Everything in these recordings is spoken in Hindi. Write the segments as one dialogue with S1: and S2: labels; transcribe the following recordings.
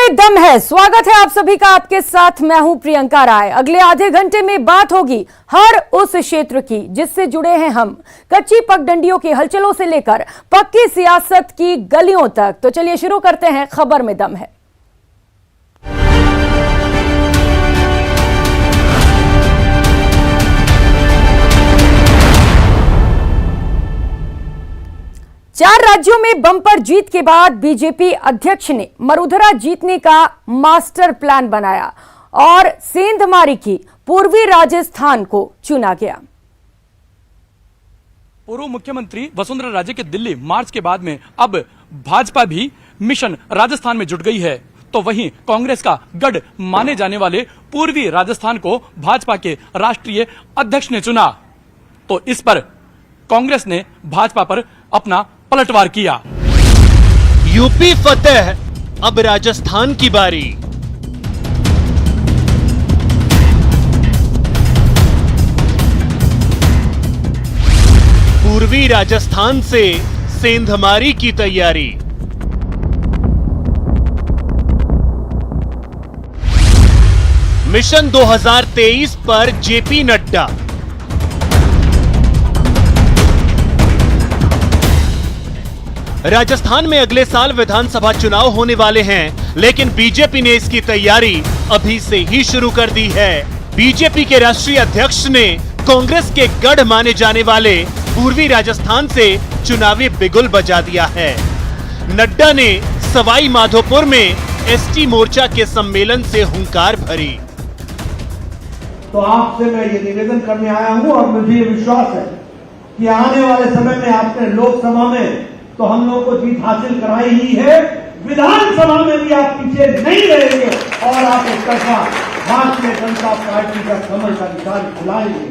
S1: में दम है। स्वागत है आप सभी का, आपके साथ मैं हूं प्रियंका राय। अगले आधे घंटे में बात होगी हर उस क्षेत्र की जिससे जुड़े हैं हम, कच्ची पगडंडियों की हलचलों से लेकर पक्की सियासत की गलियों तक। तो चलिए शुरू करते हैं, खबर में दम है। चार राज्यों में बम्पर जीत के बाद बीजेपी अध्यक्ष ने मरुधरा जीतने का मास्टर प्लान बनाया और सेंधमारी की पूर्वी राजस्थान को चुना गया।
S2: पूर्व मुख्यमंत्री वसुंधरा राजे के दिल्ली मार्च के बाद में अब भाजपा भी मिशन राजस्थान में जुट गई है, तो वहीं कांग्रेस का गढ़ माने जाने वाले पूर्वी राजस्थान को भाजपा के राष्ट्रीय अध्यक्ष ने चुना। तो इस पर कांग्रेस ने भाजपा पर अपना पलटवार किया।
S3: यूपी फतेह, अब राजस्थान की बारी। पूर्वी राजस्थान से सेंधमारी की तैयारी। मिशन 2023 पर जेपी नड्डा। राजस्थान में अगले साल विधानसभा चुनाव होने वाले हैं, लेकिन बीजेपी ने इसकी तैयारी अभी से ही शुरू कर दी है। बीजेपी के राष्ट्रीय अध्यक्ष ने कांग्रेस के गढ़ माने जाने वाले पूर्वी राजस्थान से चुनावी बिगुल बजा दिया है। नड्डा ने सवाई माधोपुर में एसटी मोर्चा के सम्मेलन से हुंकार भरी।
S4: तो आपसे मैं ये निवेदन करने आया हूं और मुझे ये विश्वास है कि आने वाले समय में आपने लोकसभा में तो हम लोग को जीत हासिल कराई ही है, विधानसभा में भी आप पीछे नहीं रहेंगे और आप एक तरफा भारतीय जनता पार्टी का कमल का निशान खिलाएंगे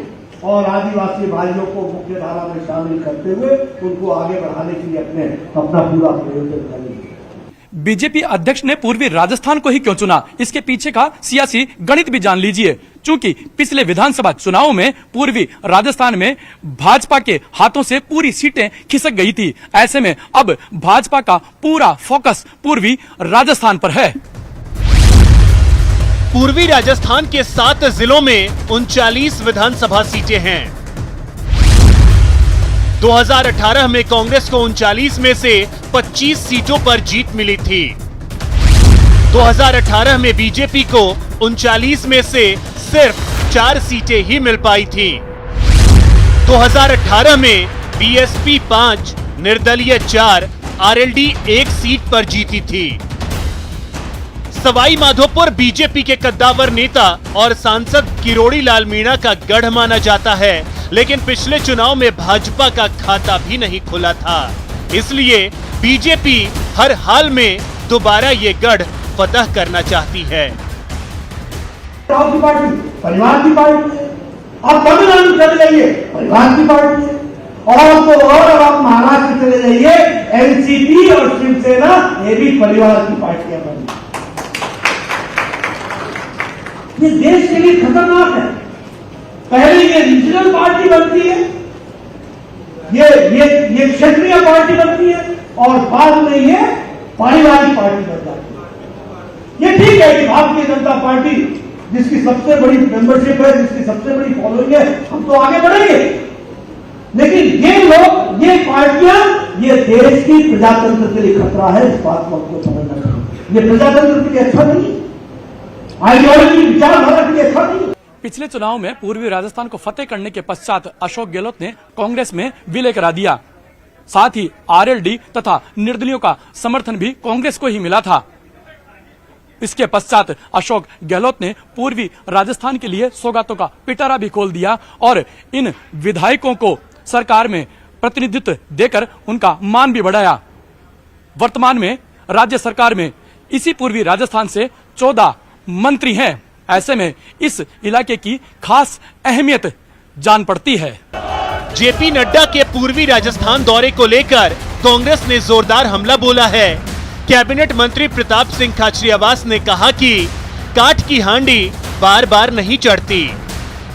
S4: और आदिवासी भाइयों को मुख्य धारा में शामिल करते हुए उनको आगे बढ़ाने के लिए अपना पूरा प्रयोजन करेंगे।
S2: बीजेपी अध्यक्ष ने पूर्वी राजस्थान को ही क्यों चुना, इसके पीछे का सियासी गणित भी जान लीजिए। चूंकि पिछले विधानसभा चुनाव में पूर्वी राजस्थान में भाजपा के हाथों से पूरी सीटें खिसक गई थी। ऐसे में अब भाजपा का पूरा फोकस पूर्वी राजस्थान पर है।
S3: पूर्वी राजस्थान के 7 जिलों में 39 विधानसभा सीटें हैं। 2018 में कांग्रेस को 39 में से 25 सीटों पर जीत मिली थी। 2018 में बीजेपी को 39 में से सिर्फ 4 सीटें ही मिल पाई थी। 2018 में बीएसपी 5, निर्दलीय 4, आरएलडी 1 सीट पर जीती थी। सवाई माधोपुर बीजेपी के कद्दावर नेता और सांसद किरोड़ी लाल मीणा का गढ़ माना जाता है, लेकिन पिछले चुनाव में भाजपा का खाता भी नहीं खुला था। इसलिए बीजेपी हर हाल में दोबारा ये गढ़ फतह करना चाहती है।
S4: की पार्टी परिवार की पार्टी है, आप तमिलनाडु चले जाइए परिवार की पार्टी है, और तो और आप महाराष्ट्र चले जाइए एनसीपी और शिवसेना, ये भी परिवार की पार्टियां बनी। ये देश के लिए खतरनाक है। पहले ये रीजनल पार्टी बनती है, ये क्षेत्रीय पार्टी बनती है और बाद में ये पारिवारिक पार्टी बन जाती है। ये ठीक है कि भारतीय जनता पार्टी जिसकी सबसे बड़ी मेंबरशिप है, जिसकी सबसे बड़ी फॉलोइंग है, हम तो आगे बढ़ेंगे, लेकिन ये लोग, ये पार्टियां, ये देश की प्रजातंत्र के लिए खतरा है। इस बात को आपको समझना चाहिए। ये प्रजातंत्र के लिए अच्छा नहीं, आइडियोलॉजी विचारधारा के लिए अच्छा नहीं।
S2: पिछले चुनाव में पूर्वी राजस्थान को फतेह करने के पश्चात अशोक गहलोत ने कांग्रेस में विलय करा दिया। साथ ही आरएलडी तथा निर्दलियों का समर्थन भी कांग्रेस को ही मिला था। इसके पश्चात अशोक गहलोत ने पूर्वी राजस्थान के लिए सौगातों का पिटारा भी खोल दिया और इन विधायकों को सरकार में प्रतिनिधित्व देकर उनका मान भी बढ़ाया। वर्तमान में राज्य सरकार में इसी पूर्वी राजस्थान से 14 मंत्री हैं। ऐसे में इस इलाके की खास अहमियत जान पड़ती है।
S3: जेपी नड्डा के पूर्वी राजस्थान दौरे को लेकर कांग्रेस ने जोरदार हमला बोला है। कैबिनेट मंत्री प्रताप सिंह खाचरियावास ने कहा कि काठ की हांडी बार बार नहीं चढ़ती।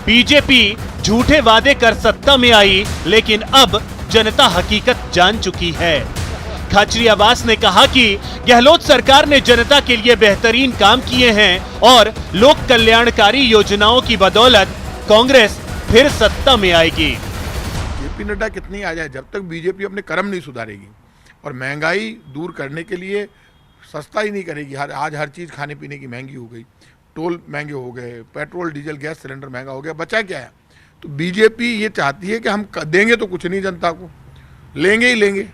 S3: बीजेपी झूठे वादे कर सत्ता में आई, लेकिन अब जनता हकीकत जान चुकी है। खाचरियावास ने कहा कि गहलोत सरकार ने जनता के लिए बेहतरीन काम किए हैं और लोक कल्याणकारी योजनाओं की बदौलत कांग्रेस फिर सत्ता में आएगी।
S5: जेपी नड्डा कितनी आ जाए, जब तक बीजेपी अपने कर्म नहीं सुधारेगी और महंगाई दूर करने के लिए सस्ता ही नहीं करेगी। आज हर चीज़ खाने पीने की महंगी हो गई, टोल महंगे हो गए, पेट्रोल डीजल गैस सिलेंडर महंगा हो गया, बचा क्या है? तो बीजेपी ये चाहती है कि हम देंगे तो कुछ नहीं, जनता को लेंगे ही लेंगे।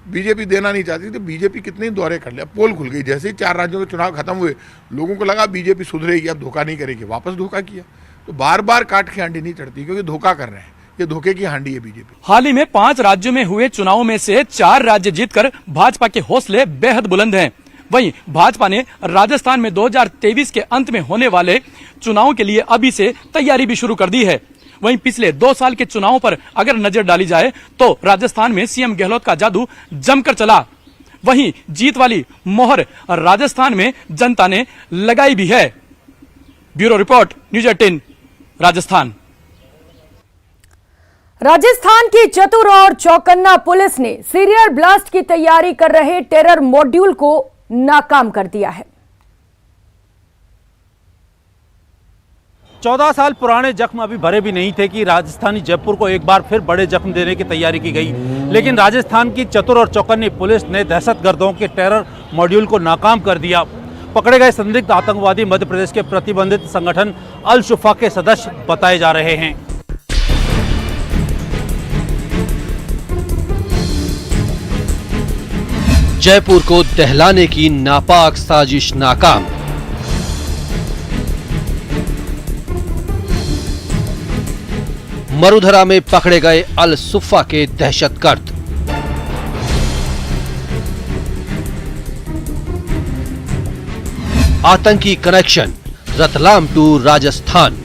S5: बीजेपी देना नहीं चाहती, तो बीजेपी कितने दौरे कर ले। अब पोल खुल गई, जैसे ही 4 राज्यों के चुनाव खत्म हुए लोगों को लगा बीजेपी सुधरेगी, अब धोखा नहीं करेगी, वापस धोखा किया। तो बार बार काट की हांडी नहीं चढ़ती, क्योंकि धोखा कर रहे हैं, ये धोखे की हांडी है बीजेपी।
S2: हाल ही में 5 राज्यों में हुए चुनावों में से 4 राज्य जीतकर भाजपा के हौसले बेहद बुलंद हैं। वहीं भाजपा ने राजस्थान में 2023 के अंत में होने वाले चुनावों के लिए अभी से तैयारी भी शुरू कर दी है। वहीं पिछले 2 साल के चुनावों पर अगर नजर डाली जाए तो राजस्थान में सीएम गहलोत का जादू जमकर चला। वहीं जीत वाली मोहर राजस्थान में जनता ने लगाई भी है। Bureau report, news 18 Rajasthan.
S1: Rajasthan की चतुर और चौकन्ना पुलिस ने सीरियल ब्लास्ट की तैयारी कर रहे टेरर मॉड्यूल को नाकाम कर दिया है।
S6: 14 साल पुराने जख्म अभी भरे भी नहीं थे कि राजस्थानी जयपुर को एक बार फिर बड़े जख्म देने की तैयारी की गई। लेकिन राजस्थान की चतुर और चौकन्नी पुलिस ने दहशतगर्दों के टेरर मॉड्यूल को नाकाम कर दिया। पकड़े गए संदिग्ध आतंकवादी मध्य प्रदेश के प्रतिबंधित संगठन अल शुफा के सदस्य बताए जा रहे हैं।
S7: जयपुर को दहलाने की नापाक साजिश नाकाम। मरुधरा में पकड़े गए अल सुफ़ा के दहशतगर्द। आतंकी कनेक्शन रतलाम टू राजस्थान।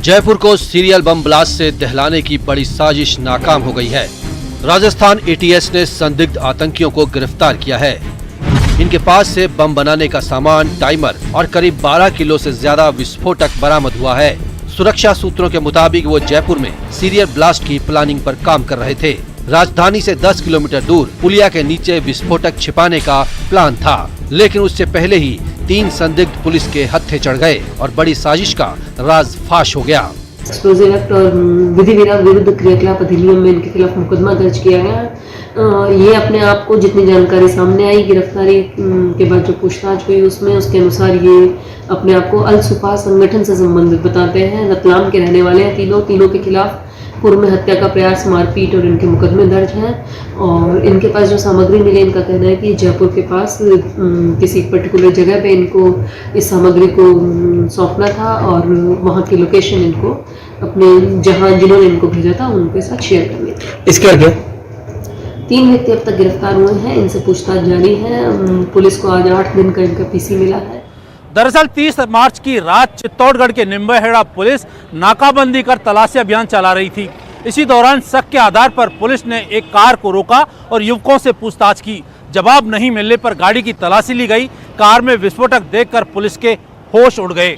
S7: जयपुर को सीरियल बम ब्लास्ट से दहलाने की बड़ी साजिश नाकाम हो गई है। राजस्थान एटीएस ने संदिग्ध आतंकियों को गिरफ्तार किया है। इनके पास से बम बनाने का सामान, टाइमर और करीब 12 किलो से ज्यादा विस्फोटक बरामद हुआ है। सुरक्षा सूत्रों के मुताबिक वो जयपुर में सीरियल ब्लास्ट की प्लानिंग पर काम कर रहे थे। राजधानी से 10 किलोमीटर दूर पुलिया के नीचे विस्फोटक छिपाने का प्लान था, लेकिन उससे पहले ही 3 संदिग्ध पुलिस के हत्थे चढ़ गए और बड़ी साजिश का राज फाश हो गया।
S8: एक्सप्लोजिव एक्ट और विधि विरुद्ध क्रियाकलाप अधिनियम में इनके खिलाफ मुकदमा दर्ज किया गया। ये अपने आप को जितनी जानकारी सामने आई गिरफ्तारी के बाद जो पूछताछ हुई उसके अनुसार ये अपने आप को अल सुफा संगठन से संबंधित बताते हैं। रतलाम के रहने वाले हैं तीनों के खिलाफ पूर्व में हत्या का प्रयास, मारपीट और इनके मुकदमे दर्ज हैं। और इनके पास जो सामग्री मिली, इनका कहना है कि जयपुर के पास किसी पर्टिकुलर जगह पे इनको इस सामग्री को सौंपना था और वहाँ की लोकेशन इनको अपने जिन्होंने इनको भेजा था उनके साथ शेयर करनी थी।
S7: इसके आगे
S8: 3 व्यक्ति अब तक गिरफ्तार हुए हैं, इनसे पूछताछ जारी है। पुलिस को आज 8 दिन का इनका पीसी मिला है।
S6: दरअसल 30 मार्च की रात चित्तौड़गढ़ के निम्बेहेड़ा पुलिस नाकाबंदी कर तलाशी अभियान चला रही थी। इसी दौरान शक के आधार पर पुलिस ने एक कार को रोका और युवकों से पूछताछ की। जवाब नहीं मिलने पर गाड़ी की तलाशी ली गई। कार में विस्फोटक देखकर पुलिस के होश उड़ गए।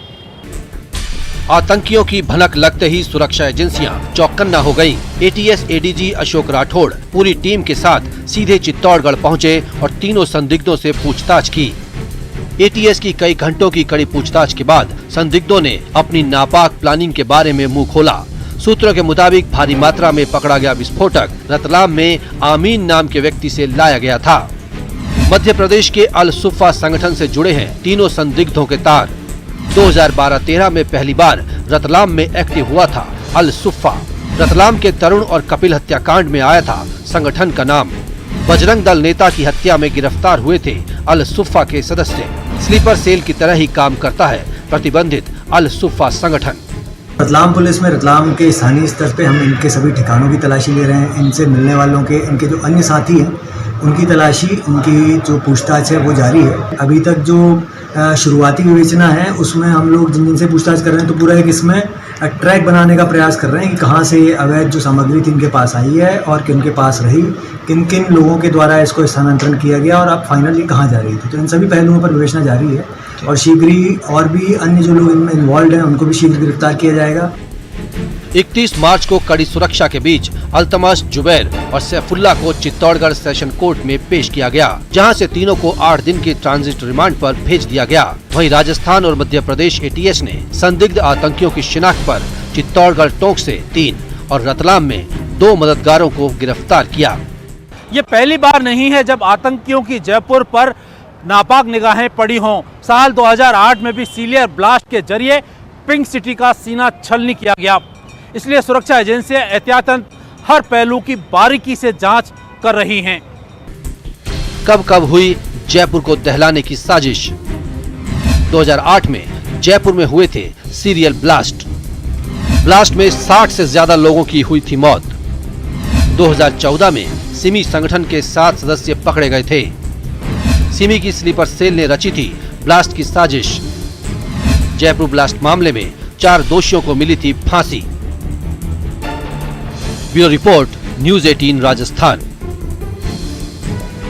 S7: आतंकियों की भनक लगते ही सुरक्षा एजेंसियां चौकन्ना हो गईं। एटीएस एडीजी अशोक राठौड़ पूरी टीम के साथ सीधे चित्तौड़गढ़ पहुंचे और तीनों संदिग्धों से पूछताछ की। एटीएस की कई घंटों की कड़ी पूछताछ के बाद संदिग्धों ने अपनी नापाक प्लानिंग के बारे में मुंह खोला। सूत्रों के मुताबिक भारी मात्रा में पकड़ा गया विस्फोटक रतलाम में आमीन नाम के व्यक्ति से लाया गया था। मध्य प्रदेश के अल सुफ़ा संगठन से जुड़े हैं तीनों संदिग्धों के तार। 2012-13 में पहली बार रतलाम में एक्टिव हुआ था अल सुफ़ा। रतलाम के तरुण और कपिल हत्याकांड में आया था संगठन का नाम। बजरंग दल नेता की हत्या में गिरफ्तार हुए थे अल सुफ़ा के सदस्य। स्लीपर सेल की तरह ही काम करता है प्रतिबंधित अल सुफ़ा संगठन।
S9: रतलाम पुलिस में रतलाम के स्थानीय स्तर पे हम इनके सभी ठिकानों की तलाशी ले रहे हैं। इनसे मिलने वालों के, इनके जो अन्य साथी हैं उनकी तलाशी, उनकी जो पूछताछ है वो जारी है। अभी तक जो शुरुआती विवेचना है उसमें हम लोग जिनसे पूछताछ कर रहे हैं तो पूरा एक इसमें ट्रैक बनाने का प्रयास कर रहे हैं कि कहाँ से अवैध जो सामग्री थी इनके पास आई है और किन के पास रही, किन किन लोगों के द्वारा इसको स्थानांतरण किया गया और अब फाइनली कहाँ जा रही थी। तो इन सभी पहलुओं पर विवेचना जारी है और शीघ्र ही और भी अन्य जो लोग इनमें इन्वॉल्व हैं उनको भी शीघ्र गिरफ्तार किया जाएगा।
S7: 31 मार्च को कड़ी सुरक्षा के बीच अल्तमश, जुबैर और सैफुल्ला को चित्तौड़गढ़ सेशन कोर्ट में पेश किया गया, जहां से तीनों को 8 दिन के ट्रांजिट रिमांड पर भेज दिया गया। वहीं राजस्थान और मध्य प्रदेश एटीएस ने संदिग्ध आतंकियों की शिनाख्त पर चित्तौड़गढ़ टोंक से 3 और रतलाम में 2 मददगारों को गिरफ्तार किया।
S6: ये पहली बार नहीं है जब आतंकियों की जयपुर पर नापाक निगाहें पड़ी हों। साल 2008 में भी सीलियर ब्लास्ट के जरिए पिंक सिटी का सीना छलनी किया गया। इसलिए सुरक्षा एजेंसियां एहतियातन हर पहलू की बारीकी से जांच कर रही हैं।
S7: कब कब हुई जयपुर को दहलाने की साजिश। 2008 में जयपुर में हुए थे सीरियल ब्लास्ट में 60 से ज्यादा लोगों की हुई थी मौत। 2014 में सिमी संगठन के 7 सदस्य पकड़े गए थे। सिमी की स्लीपर सेल ने रची थी ब्लास्ट की साजिश। जयपुर ब्लास्ट मामले में 4 दोषियों को मिली थी फांसी। Bureau report, news 18 Rajasthan.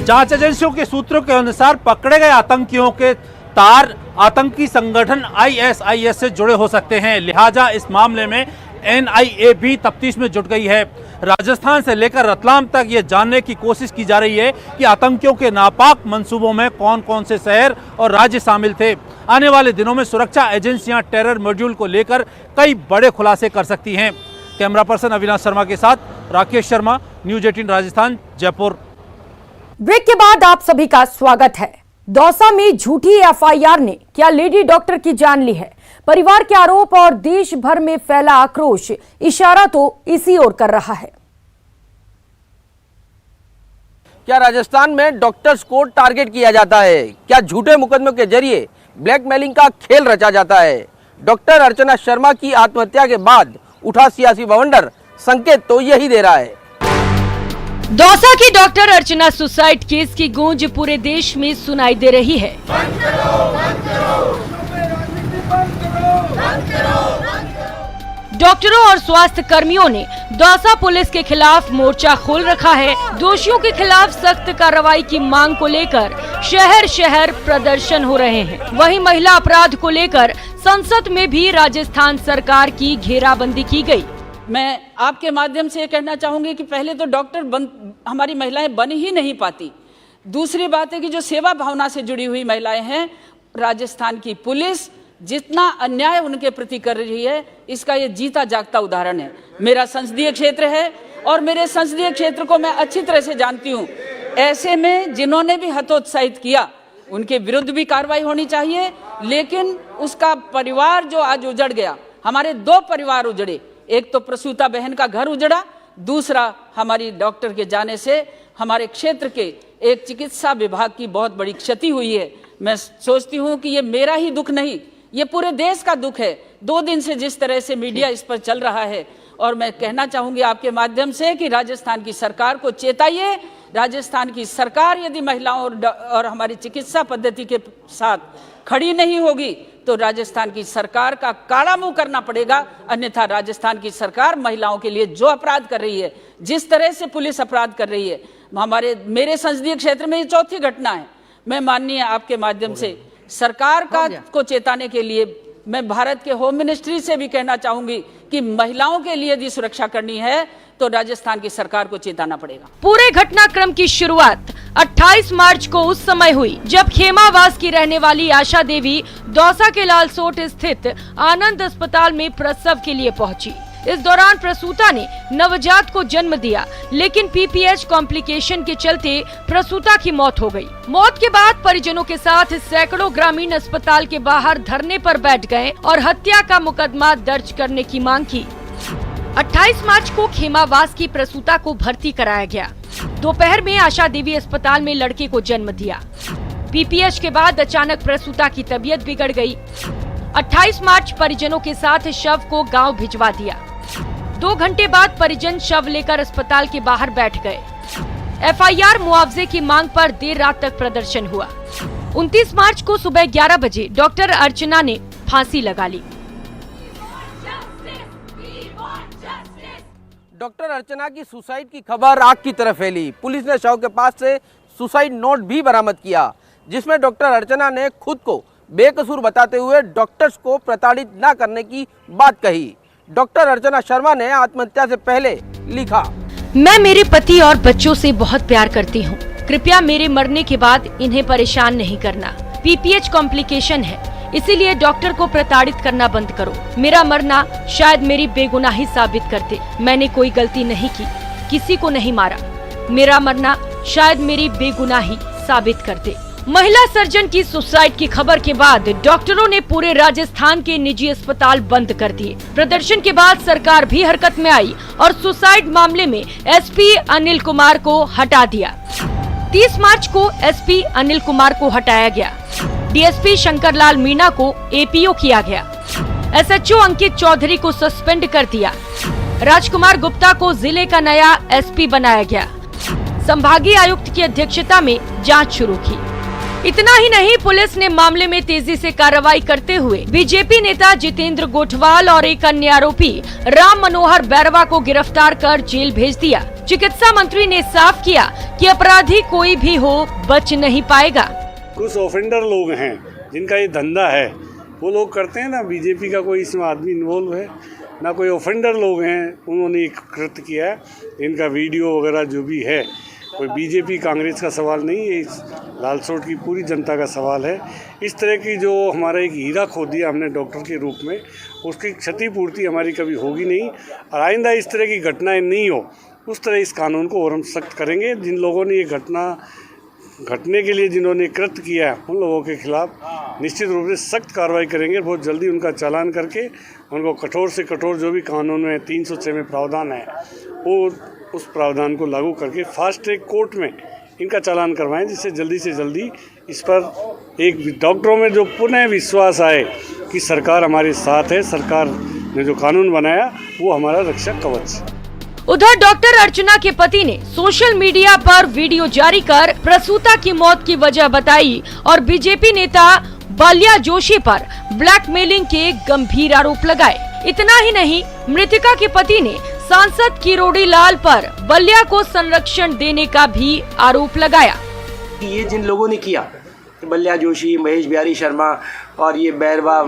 S6: जांच एजेंसियों के सूत्रों के अनुसार पकड़े गए आतंकियों के तार आतंकी संगठन ISIS से जुड़े हो सकते हैं, लिहाजा इस मामले में NIA भी तफ्तीश में जुट गई है। राजस्थान से लेकर रतलाम तक ये जानने की कोशिश की जा रही है कि आतंकियों के नापाक मंसूबों में कौन कौन से शहर और राज्य शामिल थे। आने वाले दिनों में सुरक्षा एजेंसियां टेरर मॉड्यूल को लेकर कई बड़े खुलासे कर सकती हैं। कैमरा पर्सन अविनाश शर्मा के साथ राकेश शर्मा, न्यूज़ 18 राजस्थान, जयपुर।
S1: ब्रेक के बाद आप सभी का स्वागत है। दौसा में झूठी FIR ने क्या लेडी डॉक्टर की जान ली है? परिवार के आरोप और देश भर में फैला आक्रोश इशारा तो इसी ओर कर रहा है।
S10: क्या राजस्थान में डॉक्टर्स को टारगेट किया जाता है? क्या झूठे मुकदमों के जरिए ब्लैकमेलिंग का खेल रचा जाता है? डॉक्टर अर्चना शर्मा की आत्महत्या के बाद उठा सियासी बवंडर, संकेत तो यही दे रहा है।
S1: दौसा की डॉक्टर अर्चना सुसाइड केस की गूंज पूरे देश में सुनाई दे रही है। डॉक्टरों और स्वास्थ्य कर्मियों ने दौसा पुलिस के खिलाफ मोर्चा खोल रखा है। दोषियों के खिलाफ सख्त कार्रवाई की मांग को लेकर शहर शहर प्रदर्शन हो रहे हैं। वहीं महिला अपराध को लेकर संसद में भी राजस्थान सरकार की घेराबंदी की गई।
S11: मैं आपके माध्यम से ये कहना चाहूंगी कि पहले तो डॉक्टर हमारी महिलाएं बन ही नहीं पाती। दूसरी बात है कि जो सेवा भावना से जुड़ी हुई महिलाएं हैं, राजस्थान की पुलिस जितना अन्याय उनके प्रति कर रही है, इसका ये जीता जागता उदाहरण है। मेरा संसदीय क्षेत्र है और मेरे संसदीय क्षेत्र को मैं अच्छी तरह से जानती हूँ। ऐसे में जिन्होंने भी हतोत्साहित किया उनके विरुद्ध भी कार्रवाई होनी चाहिए, लेकिन उसका परिवार जो आज उजड़ गया, हमारे 2 परिवार उजड़े, एक तो प्रसूता बहन का घर उजड़ा, दूसरा हमारी डॉक्टर के जाने से हमारे क्षेत्र के एक चिकित्सा विभाग की बहुत बड़ी क्षति हुई है। मैं सोचती हूँ कि ये मेरा ही दुख नहीं, ये पूरे देश का दुख है। 2 दिन से जिस तरह से मीडिया इस पर चल रहा है, और मैं कहना चाहूंगी आपके माध्यम से कि राजस्थान की सरकार को चेताइए। राजस्थान की सरकार यदि महिलाओं और हमारी चिकित्सा पद्धति के साथ खड़ी नहीं होगी तो राजस्थान की सरकार का काला मुंह करना पड़ेगा। अन्यथा राजस्थान की सरकार महिलाओं के लिए जो अपराध कर रही है, जिस तरह से पुलिस अपराध कर रही है, मेरे संसदीय क्षेत्र में ये 4थी घटना है। मैं माननीय आपके माध्यम से सरकार को चेताने के लिए मैं भारत के होम मिनिस्ट्री से भी कहना चाहूंगी कि महिलाओं के लिए यदि सुरक्षा करनी है तो राजस्थान की सरकार को चेताना पड़ेगा।
S1: पूरे घटनाक्रम की शुरुआत 28 मार्च को उस समय हुई जब खेमावास की रहने वाली आशा देवी दौसा के लालसोट स्थित आनंद अस्पताल में प्रसव के लिए पहुंची। इस दौरान प्रसूता ने नवजात को जन्म दिया, लेकिन PPH कॉम्प्लिकेशन के चलते प्रसूता की मौत हो गई। मौत के बाद परिजनों के साथ सैकड़ों ग्रामीण अस्पताल के बाहर धरने पर बैठ गए और हत्या का मुकदमा दर्ज करने की मांग की। 28 मार्च को खेमावास की प्रसूता को भर्ती कराया गया। दोपहर में आशा देवी अस्पताल में लड़के को जन्म दिया। PPH के बाद अचानक प्रसूता की तबीयत बिगड़ गई। 28 मार्च परिजनों के साथ शव को गांव भिजवा दिया। 2 घंटे बाद परिजन शव लेकर अस्पताल के बाहर बैठ गए। FIR मुआवजे की मांग पर देर रात तक प्रदर्शन हुआ। 29 मार्च को सुबह 11 बजे डॉक्टर अर्चना ने फांसी लगा ली।
S10: डॉक्टर अर्चना की सुसाइड की खबर आग की तरह फैली। पुलिस ने शव के पास से सुसाइड नोट भी बरामद किया, जिसमें डॉक्टर अर्चना ने खुद को बेकसूर बताते हुए डॉक्टर्स को प्रताड़ित न करने की बात कही। डॉक्टर अर्चना शर्मा ने आत्महत्या से पहले लिखा,
S1: मैं मेरे पति और बच्चों से बहुत प्यार करती हूँ। कृपया मेरे मरने के बाद इन्हें परेशान नहीं करना। पीपीएच कॉम्प्लिकेशन है, इसीलिए डॉक्टर को प्रताड़ित करना बंद करो। मेरा मरना शायद मेरी बेगुनाही साबित कर दे। मैंने कोई गलती नहीं की, किसी को नहीं मारा। मेरा मरना शायद मेरी बेगुनाही साबित कर दे। महिला सर्जन की सुसाइड की खबर के बाद डॉक्टरों ने पूरे राजस्थान के निजी अस्पताल बंद कर दिए। प्रदर्शन के बाद सरकार भी हरकत में आई और सुसाइड मामले में एसपी अनिल कुमार को हटा दिया। 30 मार्च को एसपी अनिल कुमार को हटाया गया। डीएसपी शंकरलाल मीणा को एपीओ किया गया। एसएचओ अंकित चौधरी को सस्पेंड कर दिया। राजकुमार गुप्ता को जिले का नया एसपी बनाया गया। संभागीय आयुक्त की अध्यक्षता में जांच शुरू की। इतना ही नहीं, पुलिस ने मामले में तेजी से कार्रवाई करते हुए बीजेपी नेता जितेंद्र गोठवाल और एक अन्य आरोपी राम मनोहर बैरवा को गिरफ्तार कर जेल भेज दिया। चिकित्सा मंत्री ने साफ किया कि अपराधी कोई भी हो बच नहीं पाएगा।
S12: कुछ ऑफेंडर लोग हैं जिनका ये धंधा है, वो लोग करते हैं ना। बीजेपी का कोई इसमें आदमी इन्वॉल्व है ना, कोई ऑफेंडर लोग हैं उन्होंने एक कृत्य किया है। इनका वीडियो वगैरह जो भी है, कोई बीजेपी कांग्रेस का सवाल नहीं है, इस लालसोट की पूरी जनता का सवाल है। इस तरह की जो हमारा एक हीरा खो दिया हमने डॉक्टर के रूप में, उसकी क्षतिपूर्ति हमारी कभी होगी नहीं। और आइंदा इस तरह की घटनाएं नहीं हो, उस तरह इस कानून को और हम सख्त करेंगे। जिन लोगों ने ये घटना घटने के लिए जिन्होंने कृत्य किया है, उन लोगों के खिलाफ निश्चित रूप से सख्त कार्रवाई करेंगे। बहुत जल्दी उनका चालान करके उनको कठोर से कठोर जो भी कानून में 306 में प्रावधान है, वो उस प्रावधान को लागू करके फास्ट ट्रैक कोर्ट में इनका चालान करवाएं, जिससे जल्दी से जल्दी इस पर एक डॉक्टरों में जो पुनः विश्वास आए कि सरकार हमारे साथ है। सरकार ने जो कानून बनाया वो हमारा रक्षा कवच है।
S1: उधर डॉक्टर अर्चना के पति ने सोशल मीडिया पर वीडियो जारी कर प्रसूता की मौत की वजह बताई और बीजेपी नेता बलिया जोशी पर ब्लैकमेलिंग के गंभीर आरोप लगाए। इतना ही नहीं, मृतका के पति ने सांसद किरोड़ी लाल पर बलिया को संरक्षण देने का भी आरोप लगाया।
S13: ये जिन लोगों ने किया, बलिया जोशी, महेश बिहारी शर्मा और ये बैरवा,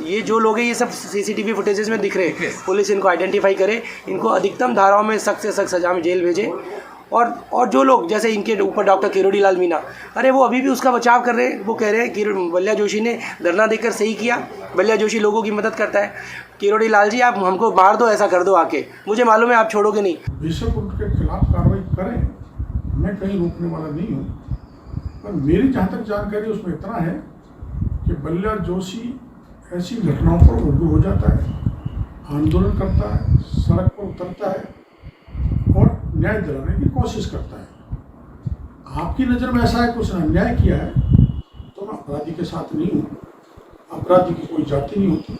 S13: ये जो लोग हैं, ये सब सीसीटीवी फुटेजेस में दिख रहे हैं। पुलिस इनको आइडेंटिफाई करे, इनको अधिकतम धाराओं में सख्त से सख्त सजा में जेल भेजे। और जो लोग जैसे इनके ऊपर डॉक्टर किरोड़ी लाल मीणा, अरे वो अभी भी उसका बचाव कर रहे हैं। वो कह रहे हैं कि बलिया जोशी ने धरना देकर सही किया, बलिया जोशी लोगों की मदद करता है। किरोड़ी लाल जी, आप हमको मार दो, ऐसा कर दो आके, मुझे मालूम है आप छोड़ोगे नहीं।
S14: बेशक उनके खिलाफ कार्रवाई करें, मैं कहीं रोकने वाला नहीं हूँ, पर मेरी जहाँ तक जानकारी उसमें इतना है कि बलिया जोशी ऐसी घटनाओं पर उग्र हो जाता है, आंदोलन करता है, सड़क पर उतरता है और न्याय दिलाने की कोशिश करता है। आपकी नज़र में ऐसा है कि उसने अन्याय किया है, तो मैं अपराधी के साथ नहीं हूँ। अपराधी की कोई जाति नहीं होती।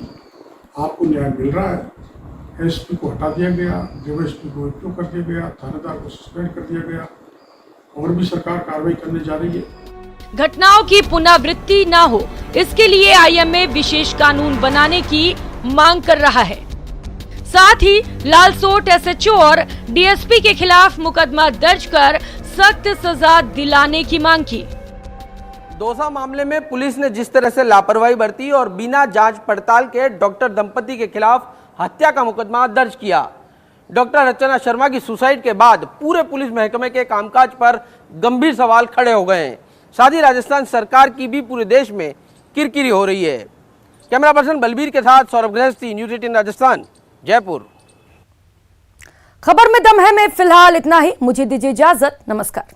S14: आपको न्याय मिल रहा है। एसपी को हटा दिया गया, डीएसपी को एपीओ कर दिया गया, थानेदार को सस्पेंड कर दिया गया, और भी सरकार कार्रवाई करने जा रही है।
S1: घटनाओं की पुनरावृत्ति न हो, इसके लिए आईएमए विशेष कानून बनाने की मांग कर रहा है। साथ ही लालसोट एसएचओ और डीएसपी के खिलाफ मुकदमा दर्ज कर सख्त सजा दिलाने की मांग की।
S10: दौसा मामले में पुलिस ने जिस तरह से लापरवाही बरती और बिना जांच पड़ताल के डॉक्टर दंपति के खिलाफ हत्या का मुकदमा दर्ज किया। डॉक्टर अर्चना शर्मा की सुसाइड के बाद पूरे पुलिस महकमे के कामकाज पर गंभीर सवाल खड़े हो गए हैं। साथ ही राजस्थान सरकार की भी पूरे देश में किरकिरी हो रही है। कैमरा पर्सन बलबीर के साथ सौरभ गृहस्थी, न्यूज़ 18 राजस्थान, जयपुर।
S1: खबर में दम है में फिलहाल इतना ही। मुझे दीजिए इजाजत। नमस्कार।